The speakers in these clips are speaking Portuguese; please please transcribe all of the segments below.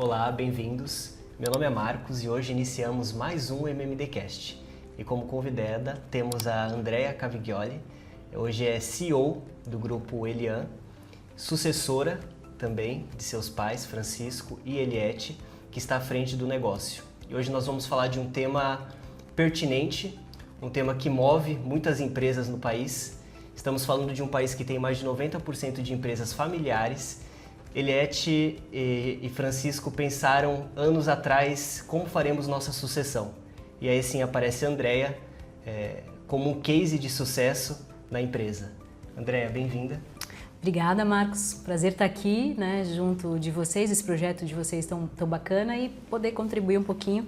Olá, bem-vindos. Meu nome é Marcos e hoje iniciamos mais um MMDcast. E como convidada temos a Andrea Caviglioli, hoje é CEO do grupo Elian, sucessora também de seus pais, Francisco e Eliette, que está à frente do negócio. E hoje nós vamos falar de um tema pertinente, um tema que move muitas empresas no país. Estamos falando de um país que tem mais de 90% de empresas familiares. Eliette e Francisco pensaram anos atrás como faremos nossa sucessão. E aí sim aparece a Andrea como um case de sucesso na empresa. Andrea, bem-vinda. Obrigada, Marcos. Prazer estar aqui, junto de vocês, esse projeto de vocês tão bacana e poder contribuir um pouquinho.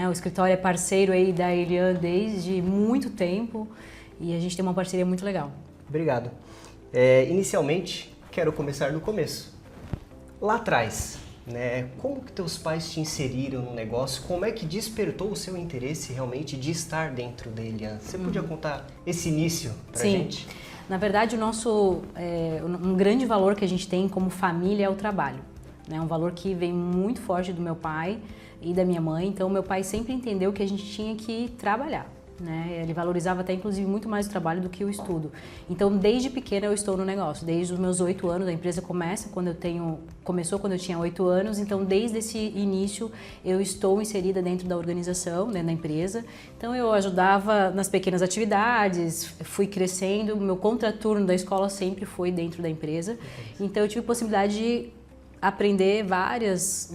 O escritório é parceiro aí da Elian desde muito tempo e a gente tem uma parceria muito legal. Obrigado. Inicialmente, quero começar do começo. Lá atrás, como que teus pais te inseriram no negócio? Como é que despertou o seu interesse realmente de estar dentro da Elian? Você podia contar esse início pra gente? Sim. Na verdade, um grande valor que a gente tem como família é o trabalho. Um valor que vem muito forte do meu pai e da minha mãe. Então, meu pai sempre entendeu que a gente tinha que trabalhar. Ele valorizava até, inclusive, muito mais o trabalho do que o estudo. Então, desde pequena eu estou no negócio. Desde os meus 8 anos, a empresa começou quando eu tinha 8 anos. Então, desde esse início, eu estou inserida dentro da organização, dentro da empresa. Então, eu ajudava nas pequenas atividades, fui crescendo. Meu contraturno da escola sempre foi dentro da empresa. Então, eu tive possibilidade de aprender vários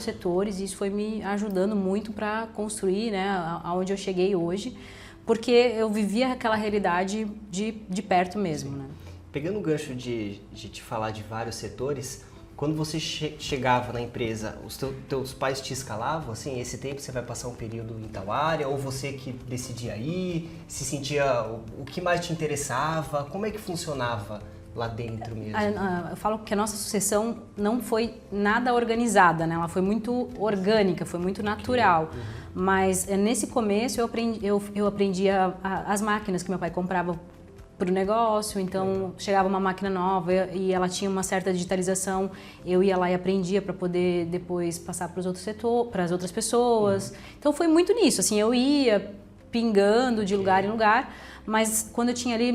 setores e isso foi me ajudando muito para construir aonde eu cheguei hoje, porque eu vivia aquela realidade de perto mesmo. Pegando o gancho de te falar de vários setores, quando você chegava na empresa, os teus pais te escalavam, assim, esse tempo você vai passar um período em tal área, ou você que decidia ir, se sentia o que mais te interessava, como é que funcionava lá dentro mesmo? Eu falo que a nossa sucessão não foi nada organizada, ela foi muito orgânica, foi muito natural. Mas nesse começo eu aprendi as máquinas que meu pai comprava para o negócio. Então chegava uma máquina nova e ela tinha uma certa digitalização, eu ia lá e aprendia para poder depois passar para os outros setores, para as outras pessoas. Então foi muito nisso, assim, eu ia pingando de lugar em lugar. Mas quando eu tinha ali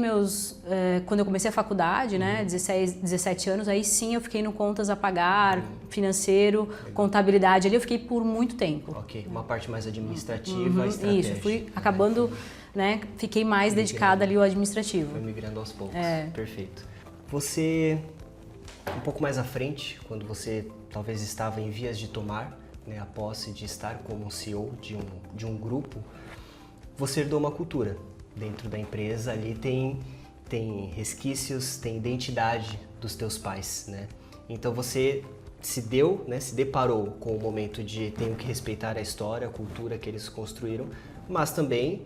quando eu comecei a faculdade, 16, 17 anos, aí sim eu fiquei no contas a pagar, financeiro, contabilidade, ali eu fiquei por muito tempo. Ok, uma parte mais administrativa, estratégica. Isso, fui acabando, fiquei mais dedicada ali ao administrativo. Foi migrando aos poucos, perfeito. Você, um pouco mais à frente, quando você talvez estava em vias de tomar a posse de estar como CEO de um grupo, você herdou uma cultura. Dentro da empresa ali tem resquícios, tem identidade dos teus pais, Então você se deparou com o momento de tenho que respeitar a história, a cultura que eles construíram, mas também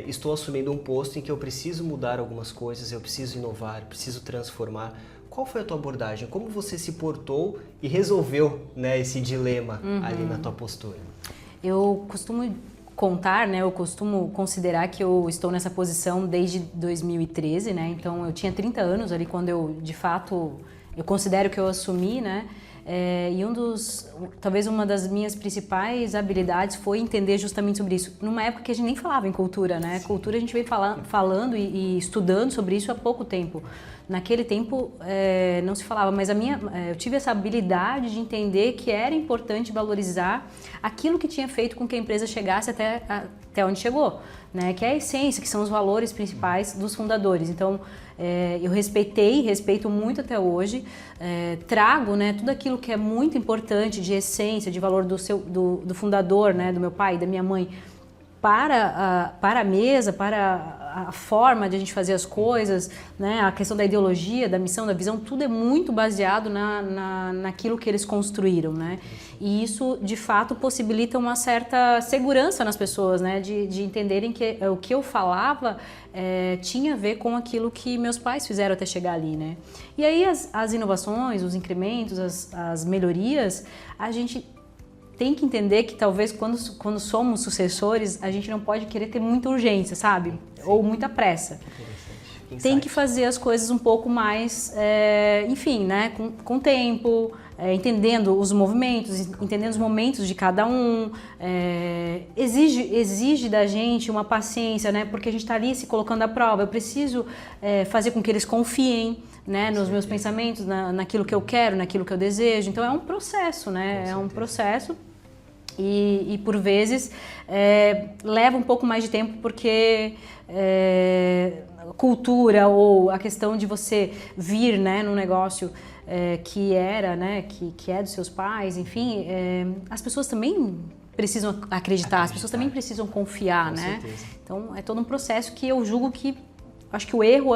estou assumindo um posto em que eu preciso mudar algumas coisas, eu preciso inovar, preciso transformar. Qual foi a tua abordagem? Como você se portou e resolveu esse dilema ali na tua postura? Eu costumo eu costumo considerar que eu estou nessa posição desde 2013, Então eu tinha 30 anos ali quando eu, de fato, eu considero que eu assumi, E talvez uma das minhas principais habilidades foi entender justamente sobre isso. Numa época que a gente nem falava em cultura, Cultura a gente veio falando e estudando sobre isso há pouco tempo. Naquele tempo não se falava, mas eu tive essa habilidade de entender que era importante valorizar aquilo que tinha feito com que a empresa chegasse até onde chegou, Que é a essência, que são os valores principais dos fundadores. Então, eu respeito muito até hoje, trago tudo aquilo que é muito importante de essência, de valor do fundador, do meu pai e da minha mãe, para a mesa, para a forma de a gente fazer as coisas, a questão da ideologia, da missão, da visão, tudo é muito baseado naquilo que eles construíram, E isso, de fato, possibilita uma certa segurança nas pessoas, de entenderem que o que eu falava tinha a ver com aquilo que meus pais fizeram até chegar ali, E aí as inovações, os incrementos, as melhorias, a gente tem que entender que talvez quando somos sucessores, a gente não pode querer ter muita urgência, sabe? Sim. Ou muita pressa. tem que fazer as coisas um pouco mais, enfim, né, com tempo, entendendo os movimentos, entendendo os momentos de cada um, exige da gente uma paciência, né, porque a gente está ali se colocando à prova. Eu preciso fazer com que eles confiem, né, nos meus pensamentos, naquilo que eu quero, naquilo que eu desejo. Então é um processo, né, é um processo. E por vezes leva um pouco mais de tempo porque cultura ou a questão de você vir, né, num negócio que era, né, que é dos seus pais, enfim, as pessoas também precisam acreditar, as pessoas também precisam confiar, né? Certeza. Então é todo um processo que eu julgo que, acho que o erro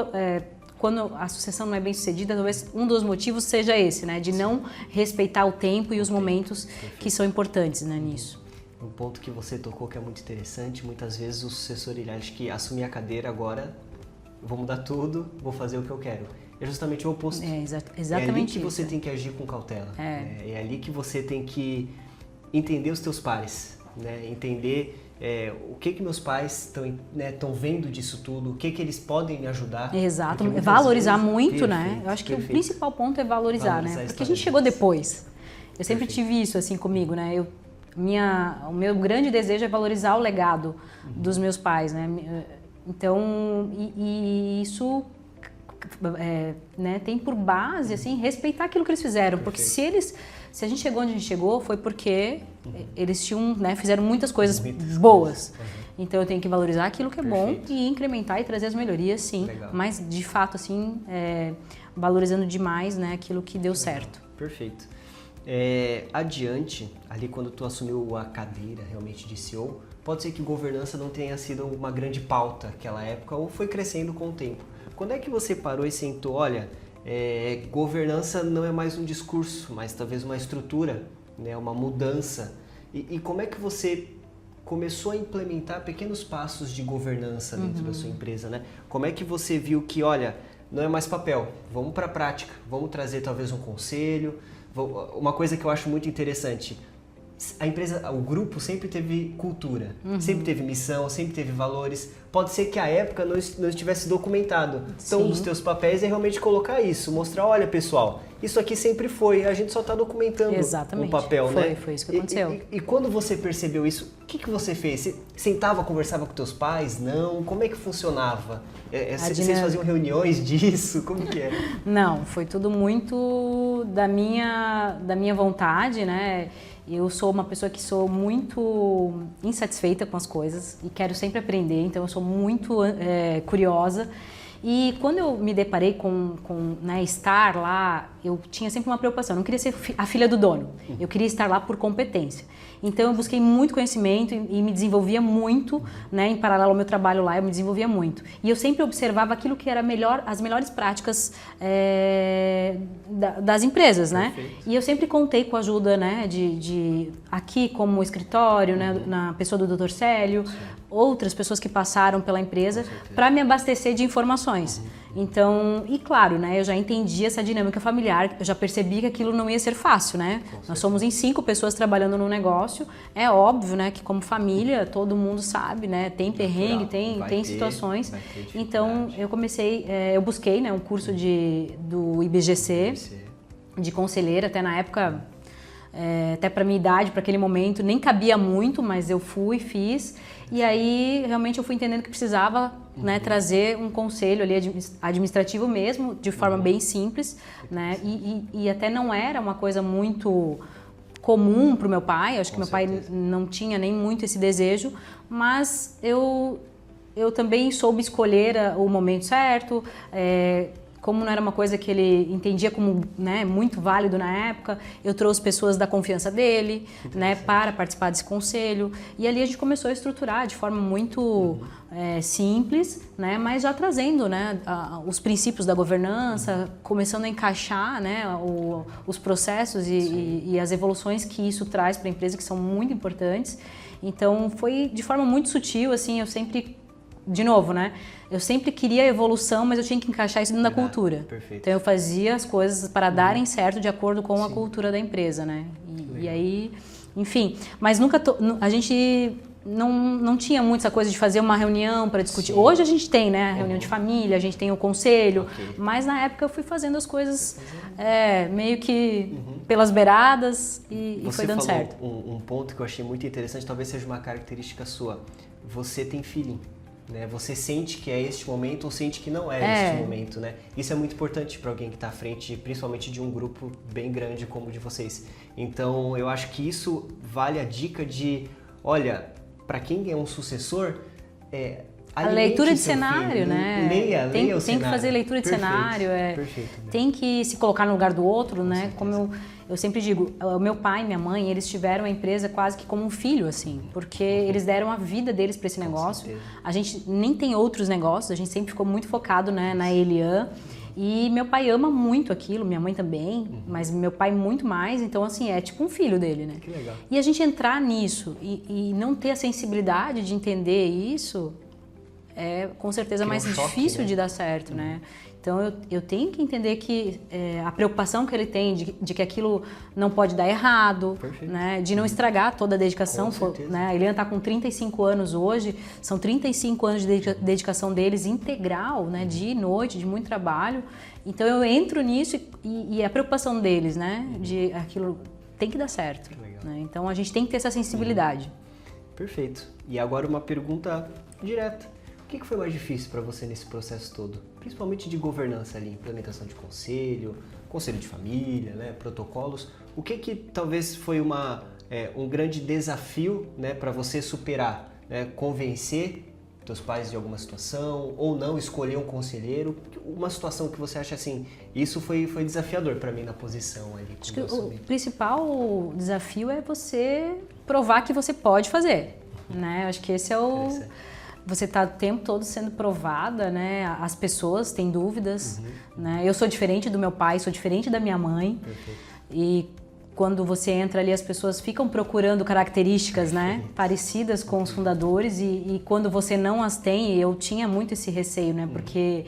quando a sucessão não é bem sucedida, talvez um dos motivos seja esse, né? De não respeitar o tempo e os momentos que são importantes, né, nisso. Um ponto que você tocou que é muito interessante, muitas vezes o sucessor ele acha que assumir a cadeira agora, vou mudar tudo, vou fazer o que eu quero. É justamente o oposto. Exatamente é ali que isso. você tem que agir com cautela. É ali que você tem que entender os teus pares, né? Entender o que meus pais estão vendo disso tudo, o que eles podem me ajudar. Exato, valorizar vezes, muito, perfeito, né? Eu acho que perfeito. o principal ponto é valorizar, né? Porque a gente chegou depois. Eu sempre tive isso assim comigo, né? O meu grande desejo é valorizar o legado dos meus pais, né? Então, e isso né, tem por base assim respeitar aquilo que eles fizeram, porque se a gente chegou onde a gente chegou foi porque eles tinham, né, fizeram muitas coisas boas. Então eu tenho que valorizar aquilo que é bom e incrementar e trazer as melhorias, sim. Legal. Mas de fato assim valorizando demais, né, aquilo que deu certo. Perfeito. Adiante, ali quando tu assumiu a cadeira realmente de CEO, pode ser que governança não tenha sido uma grande pauta naquela época ou foi crescendo com o tempo. Quando é que você parou e sentou, olha, governança não é mais um discurso, mas talvez uma estrutura, né, uma mudança. E como é que você começou a implementar pequenos passos de governança dentro da sua empresa, né? Como é que você viu que, olha, não é mais papel, vamos para a prática, vamos trazer talvez um conselho. Uma coisa que eu acho muito interessante, a empresa, o grupo sempre teve cultura, sempre teve missão, sempre teve valores. Pode ser que a época não estivesse documentado. Então, um dos teus papéis é realmente colocar isso, mostrar, olha pessoal, isso aqui sempre foi, a gente só está documentando o papel, né? Foi isso que aconteceu. E quando você percebeu isso, o que você fez? Você sentava, conversava com teus pais? Não? Como é que funcionava? Vocês faziam reuniões disso? Como que é? Não, foi tudo muito da minha vontade, né? Eu sou uma pessoa que sou muito insatisfeita com as coisas e quero sempre aprender, então eu sou muito curiosa. E quando eu me deparei com né, estar lá, eu tinha sempre uma preocupação, eu não queria ser a filha do dono, eu queria estar lá por competência. Então eu busquei muito conhecimento e me desenvolvia muito, né, em paralelo ao meu trabalho lá, eu me desenvolvia muito. E eu sempre observava aquilo que era as melhores práticas das empresas, né? E eu sempre contei com a ajuda, né, de aqui como escritório, né, na pessoa do Dr. Célio, outras pessoas que passaram pela empresa para me abastecer de informações. Então, e claro, né, eu já entendi essa dinâmica familiar, eu já percebi que aquilo não ia ser fácil, né? Nós somos em 5 pessoas trabalhando no negócio, é óbvio, né, que como família, todo mundo sabe, né, tem perrengue, tem situações. Então, eu busquei, né, um curso do IBGC, de conselheira, até na época, até para minha idade, para aquele momento, nem cabia muito, mas eu fui, fiz. E aí, realmente, eu fui entendendo que precisava, né, trazer um conselho ali administrativo mesmo, de forma bem simples, né? E até não era uma coisa muito comum para o meu pai, acho que meu pai não tinha nem muito esse desejo, mas eu também soube escolher o momento certo, como não era uma coisa que ele entendia como, né, muito válido na época, eu trouxe pessoas da confiança dele, né, para participar desse conselho. E ali a gente começou a estruturar de forma muito simples, né, mas já trazendo, né, os princípios da governança, começando a encaixar, né, os processos e as evoluções que isso traz para a empresa, que são muito importantes. Então foi de forma muito sutil, assim, eu sempre... De novo, né? Eu sempre queria evolução, mas eu tinha que encaixar isso dentro da cultura. Perfeito. Então eu fazia as coisas para darem certo de acordo com a cultura da empresa, né? E aí, enfim, mas a gente não tinha muito essa coisa de fazer uma reunião para discutir. Sim. Hoje a gente tem, né, a reunião de família, a gente tem o conselho, Ok. mas na época eu fui fazendo as coisas meio que pelas beiradas e Você foi dando falou certo. um ponto que eu achei muito interessante, talvez seja uma característica sua. Você tem feeling, né? Você sente que é este momento ou sente que não é este momento, né? Isso é muito importante para alguém que está à frente, principalmente de um grupo bem grande como o de vocês. Então, eu acho que isso vale a dica de, olha, para quem é um sucessor, A leitura de seu cenário, filho, né? Leia o Tem cenário. que fazer leitura de Perfeito, cenário, perfeito, né? tem que se colocar no lugar do outro, né? certeza. Como eu sempre digo, o meu pai e minha mãe, eles tiveram a empresa quase que como um filho, assim, porque eles deram a vida deles para esse negócio. certeza. A gente nem tem outros negócios, a gente sempre ficou muito focado, né, na Elian. E meu pai ama muito aquilo, minha mãe também, mas meu pai muito mais, então assim, é tipo um filho dele, né? Que legal. E a gente entrar nisso e não ter a sensibilidade de entender isso é com certeza Cria mais um choque, difícil né? de dar certo, né? Então eu tenho que entender que a preocupação que ele tem de que aquilo não pode dar errado, Perfeito. né? De não estragar toda a dedicação. Com certeza. Né? A Eliana está com 35 anos hoje, são 35 anos de dedicação deles integral, né? Dia e noite, de muito trabalho. Então eu entro nisso e a preocupação deles, né? De aquilo tem que dar certo. Que legal. Né? Então a gente tem que ter essa sensibilidade. Perfeito. E agora uma pergunta direta. O que foi mais difícil para você nesse processo todo? Principalmente de governança ali, implementação de conselho de família, né, protocolos. O que talvez foi um grande desafio, né, para você superar, né, convencer teus pais de alguma situação ou não, escolher um conselheiro? Uma situação que você acha assim, isso foi desafiador para mim na posição ali. Acho que o principal desafio é você provar que você pode fazer, né? Acho que esse é o... Você está o tempo todo sendo provada, né? As pessoas têm dúvidas, né? Eu sou diferente do meu pai, sou diferente da minha mãe. Perfeito. E quando você entra ali, as pessoas ficam procurando características, né? Parecidas com os fundadores e quando você não as tem, eu tinha muito esse receio, né? Porque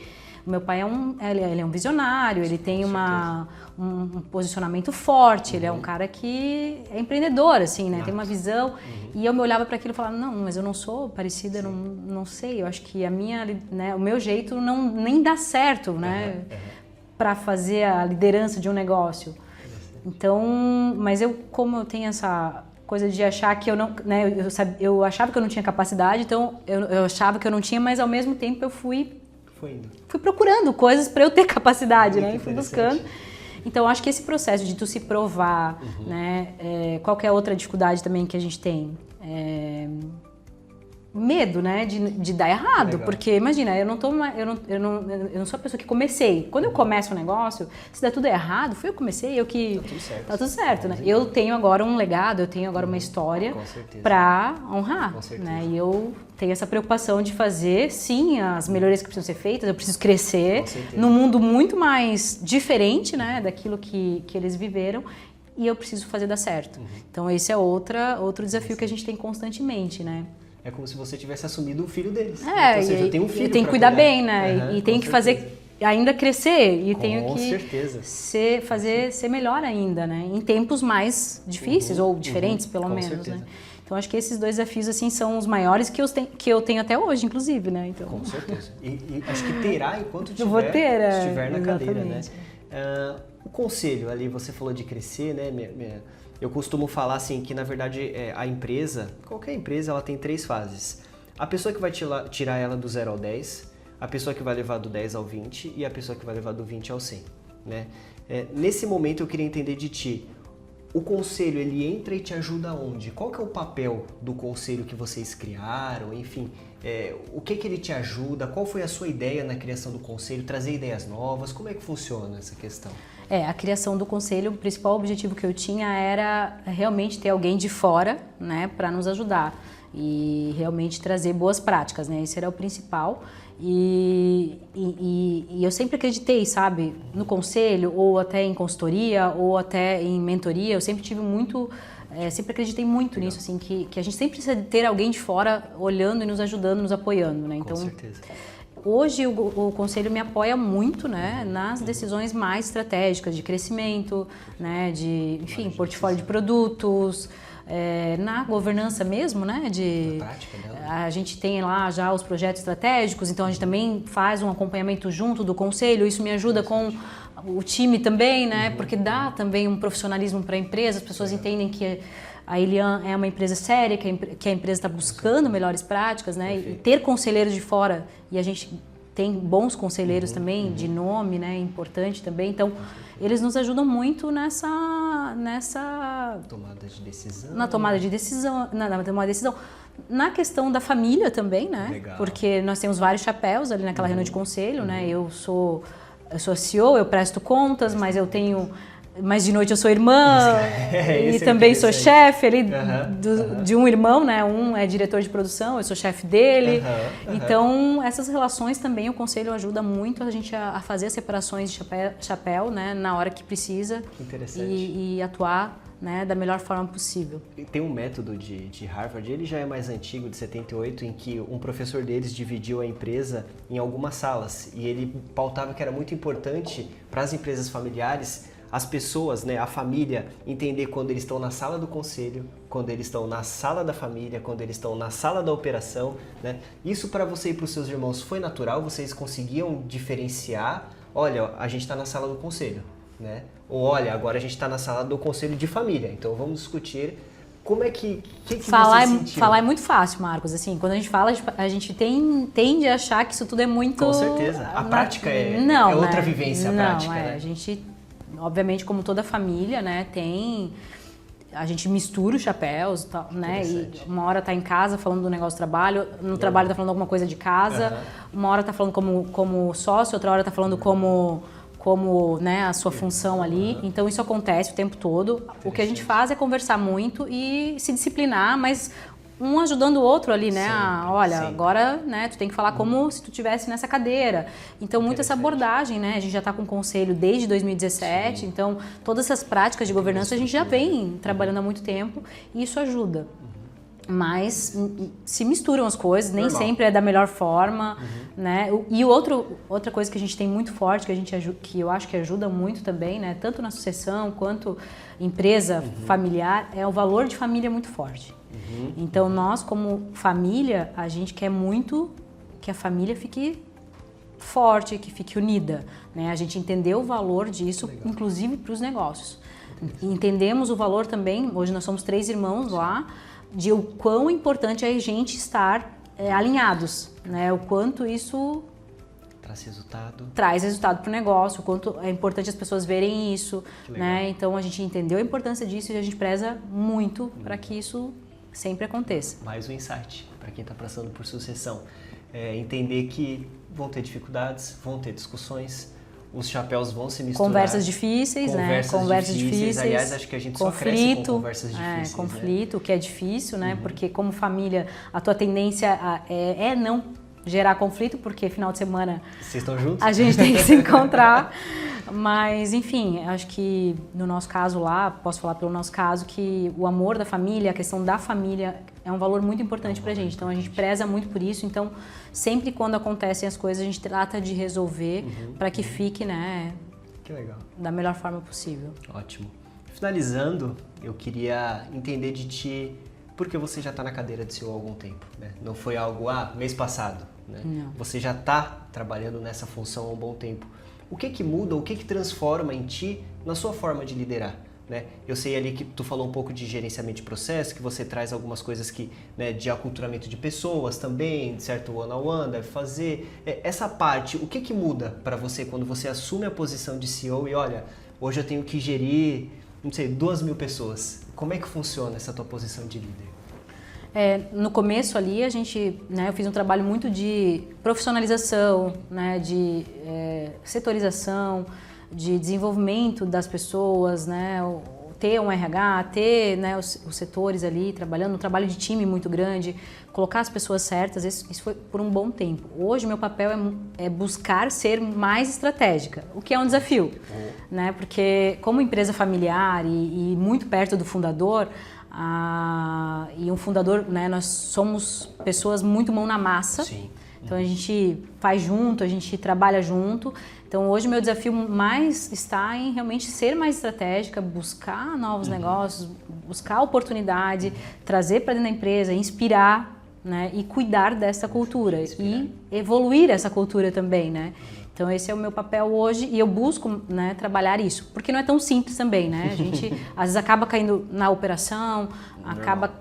o meu pai ele é um visionário, ele tem um posicionamento forte, ele é um cara que é empreendedor, assim, né? Tem uma visão. E eu me olhava para aquilo e falava, não, mas eu não sou parecida, eu não sei, eu acho que o meu jeito nem dá certo, né? Para fazer a liderança de um negócio. Então, mas como eu tenho essa coisa de achar que eu não, né? Eu achava que eu não tinha capacidade, então eu achava que eu não tinha, mas ao mesmo tempo eu fui procurando coisas para eu ter capacidade, né? E fui buscando. Então, acho que esse processo de tu se provar, né? Qualquer outra dificuldade também que a gente tem, medo, né? De dar errado, porque imagina, eu não sou a pessoa que comecei. Quando eu começo um negócio, se der tudo errado, fui eu que comecei, tá tudo certo, né? Eu tenho agora um legado, eu tenho agora uma história para honrar, né? E eu tenho essa preocupação de fazer, sim, as melhorias que precisam ser feitas, eu preciso crescer num mundo muito mais diferente, né, daquilo que eles viveram, e eu preciso fazer dar certo. Então esse é outro desafio que a gente tem constantemente, né? É como se você tivesse assumido o filho deles. Então, ou seja, eu tenho um filho. E tem que cuidar bem, né? E tem que fazer ainda crescer. E tenho que ser melhor ainda, né? Em tempos mais difíceis ou diferentes, pelo menos, né? Então acho que esses dois desafios assim são os maiores que eu tenho até hoje, inclusive, né? Então, com certeza. E acho que terá enquanto estiver na cadeira, né? O conselho ali, você falou de crescer, né? Eu costumo falar assim que, na verdade, a empresa, qualquer empresa, ela tem 3 fases. A pessoa que vai tirar ela do 0 ao 10, a pessoa que vai levar do 10 ao 20 e a pessoa que vai levar do 20 ao 100, né? Nesse momento eu queria entender de ti, o conselho, ele entra e te ajuda onde? Qual que é o papel do conselho que vocês criaram? Enfim, o que ele te ajuda? Qual foi a sua ideia na criação do conselho? Trazer ideias novas? Como é que funciona essa questão? A criação do conselho, o principal objetivo que eu tinha era realmente ter alguém de fora, né, para nos ajudar e realmente trazer boas práticas, né? Esse era o principal. E eu sempre acreditei, sabe, no conselho, ou até em consultoria, ou até em mentoria. Eu sempre tive sempre acreditei muito nisso, assim, que a gente sempre precisa ter alguém de fora olhando e nos ajudando, nos apoiando, né? Então, com certeza. Hoje o conselho me apoia muito, né, nas decisões mais estratégicas de crescimento, né, de, enfim, portfólio de produtos, na governança mesmo, né? Na prática dela. A gente tem lá já os projetos estratégicos, então a gente também faz um acompanhamento junto do conselho, isso me ajuda com o time também, né? Porque dá também um profissionalismo para a empresa, as pessoas entendem que a Elian é uma empresa séria, que a empresa está buscando melhores práticas, né? E ter conselheiros de fora, e a gente tem bons conselheiros também, de nome, né? Importante também. Então, eles nos ajudam muito nessa tomada de decisão. Na tomada de decisão, na tomada de decisão. Na questão da família também, né? Legal. Porque nós temos vários chapéus ali naquela reunião de conselho, né? Eu sou CEO, eu presto contas, mas de noite eu sou irmã e também sou chefe ali de um irmão, né? Um é diretor de produção, eu sou chefe dele. Então, essas relações também o conselho ajuda muito a gente a fazer as separações de chapéu, né? Na hora que precisa. Interessante. E atuar, né, da melhor forma possível. Tem um método de Harvard, ele já é mais antigo, de 78, em que um professor deles dividiu a empresa em algumas salas e ele pautava que era muito importante para as empresas familiares as pessoas, né, a família, entender quando eles estão na sala do conselho, quando eles estão na sala da família, quando eles estão na sala da operação, né? Isso para você e para os seus irmãos foi natural? Vocês conseguiam diferenciar? Olha, a gente está na sala do conselho, né? Ou olha, agora a gente está na sala do conselho de família, então vamos discutir como é que falar você sentiu? Falar é muito fácil, Marcos. Assim, quando a gente fala, a gente tende a achar que isso tudo é muito... Com certeza. A prática é outra vivência, a prática, né? A gente... Obviamente, como toda família, né, a gente mistura os chapéus, né, e uma hora tá em casa falando do negócio do trabalho, no trabalho tá falando alguma coisa de casa, uma hora tá falando como sócio, outra hora tá falando como né, a sua função ali. Então, isso acontece o tempo todo. O que a gente faz é conversar muito e se disciplinar, mas um ajudando o outro ali, né? Olha, agora, né, tu tem que falar como se tu estivesse nessa cadeira. Então, muito essa abordagem, né? A gente já está com o conselho desde 2017, então todas essas práticas de governança a gente já vem trabalhando há muito tempo e isso ajuda. Mas se misturam as coisas, nem sempre é da melhor forma, né? E outra coisa que a gente tem muito forte, que eu acho que ajuda muito também, né? Tanto na sucessão quanto empresa familiar, é o valor de família muito forte. Então, nós, como família, a gente quer muito que a família fique forte, que fique unida, né? A gente entendeu o valor disso, inclusive para os negócios. Entendemos o valor também, hoje nós somos 3 irmãos lá, de o quão importante é a gente estar alinhados, né? O quanto isso traz resultado para o negócio, o quanto é importante as pessoas verem isso, né? Então a gente entendeu a importância disso e a gente preza muito para que isso sempre aconteça. Mais um insight para quem está passando por sucessão. Entender que vão ter dificuldades, vão ter discussões, os chapéus vão se misturar. Conversas difíceis, né? Conversas difíceis. Aliás, acho que a gente só cresce com conversas difíceis. Conflito, né? Que é difícil, né? Porque como família, a tua tendência é não gerar conflito, porque final de semana vocês estão juntos? A gente tem que se encontrar. Mas, enfim, acho que no nosso caso lá, posso falar pelo nosso caso, que o amor da família, a questão da família é um valor muito importante pra gente. Então, a gente preza muito por isso. Então, sempre quando acontecem as coisas, a gente trata de resolver para que fique, né, que legal, da melhor forma possível. Ótimo. Finalizando, eu queria entender de ti, porque você já está na cadeira de CEO há algum tempo, né? Não foi algo, mês passado, né? Não. Você já está trabalhando nessa função há um bom tempo. O que muda, o que transforma em ti na sua forma de liderar, né? Eu sei ali que tu falou um pouco de gerenciamento de processo, que você traz algumas coisas que, né, de aculturamento de pessoas também, de certo one-on-one, deve fazer. Essa parte, o que muda para você quando você assume a posição de CEO e olha, hoje eu tenho que gerir, não sei, 2.000 pessoas. Como é que funciona essa tua posição de líder? No começo ali, eu fiz um trabalho muito de profissionalização, né, de setorização, de desenvolvimento das pessoas, né, ter um RH, ter, né, os setores ali trabalhando, um trabalho de time muito grande, colocar as pessoas certas, isso foi por um bom tempo. Hoje, meu papel é buscar ser mais estratégica, o que é um desafio, né, porque como empresa familiar e muito perto do fundador, e um fundador, né, nós somos pessoas muito mão na massa. Sim. Então a gente faz junto, a gente trabalha junto. Então hoje o meu desafio mais está em realmente ser mais estratégica, buscar novos negócios, buscar oportunidade, trazer para dentro da empresa, inspirar, né, e cuidar dessa cultura e evoluir essa cultura também, né? Então esse é o meu papel hoje e eu busco, né, trabalhar isso, porque não é tão simples também, né? A gente às vezes acaba caindo na operação, acaba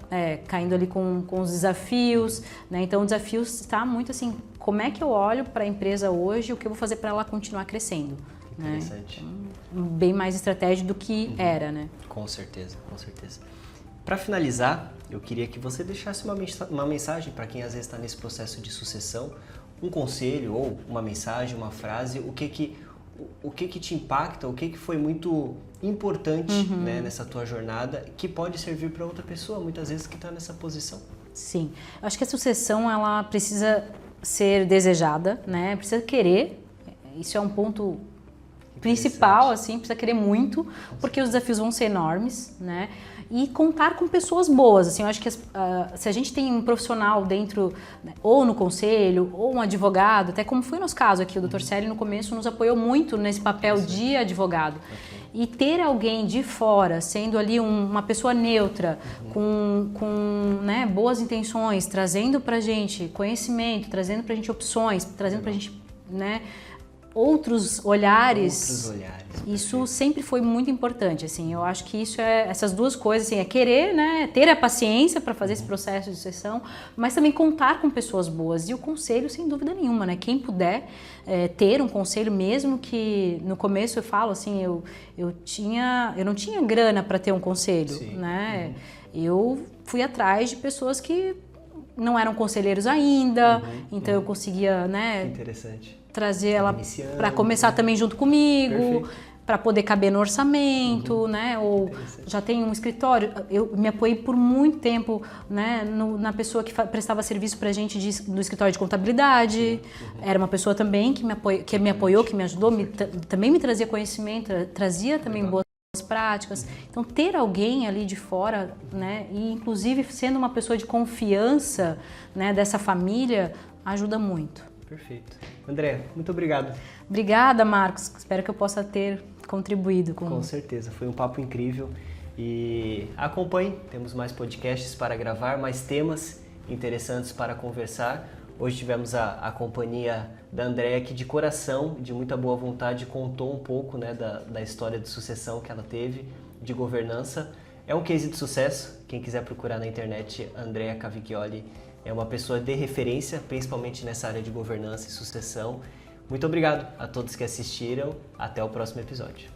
caindo ali com os desafios, né? Então o desafio está muito assim, como é que eu olho para a empresa hoje e o que eu vou fazer para ela continuar crescendo, interessante, né? Então, bem mais estratégia do que era, né? Com certeza, com certeza. Para finalizar, eu queria que você deixasse uma mensagem para quem às vezes está nesse processo de sucessão, um conselho ou uma mensagem, uma frase, o que que te impacta, o que foi muito importante, né, nessa tua jornada, que pode servir para outra pessoa, muitas vezes, que está nessa posição. Sim, eu acho que a sucessão ela precisa ser desejada, né? Precisa querer, isso é um ponto principal, assim, precisa querer muito, porque os desafios vão ser enormes, né? E contar com pessoas boas, assim, eu acho que se a gente tem um profissional dentro, né, ou no conselho, ou um advogado, até como foi o nosso caso aqui, o Dr. Célio no começo nos apoiou muito nesse papel de advogado. E ter alguém de fora, sendo ali uma pessoa neutra, com né, boas intenções, trazendo pra gente conhecimento, trazendo pra gente opções, trazendo pra gente, né, outros olhares, isso sempre foi muito importante, assim, eu acho que isso essas duas coisas, assim, é querer, né, ter a paciência para fazer esse processo de sucessão, mas também contar com pessoas boas, e o conselho, sem dúvida nenhuma, né, quem puder ter um conselho, mesmo que no começo eu falo, assim, eu não tinha grana para ter um conselho, né, eu fui atrás de pessoas que não eram conselheiros ainda, então eu conseguia, né, interessante, trazer ela para começar também junto comigo, para poder caber no orçamento, né? Ou já tem um escritório. Eu me apoiei por muito tempo, né, na pessoa que prestava serviço para a gente do escritório de contabilidade. Era uma pessoa também que me apoiou, que me ajudou, também me trazia conhecimento, trazia também boas práticas. Então ter alguém ali de fora, né, e inclusive sendo uma pessoa de confiança, né, dessa família, ajuda muito. Perfeito. André, muito obrigado. Obrigada, Marcos. Espero que eu possa ter contribuído. Com certeza, foi um papo incrível. E acompanhe, temos mais podcasts para gravar, mais temas interessantes para conversar. Hoje tivemos a companhia da Andréa, que de coração, de muita boa vontade, contou um pouco, né, da história de sucessão que ela teve, de governança. É um case de sucesso. Quem quiser procurar na internet, Andréa Cavicchioli é uma pessoa de referência, principalmente nessa área de governança e sucessão. Muito obrigado a todos que assistiram. Até o próximo episódio.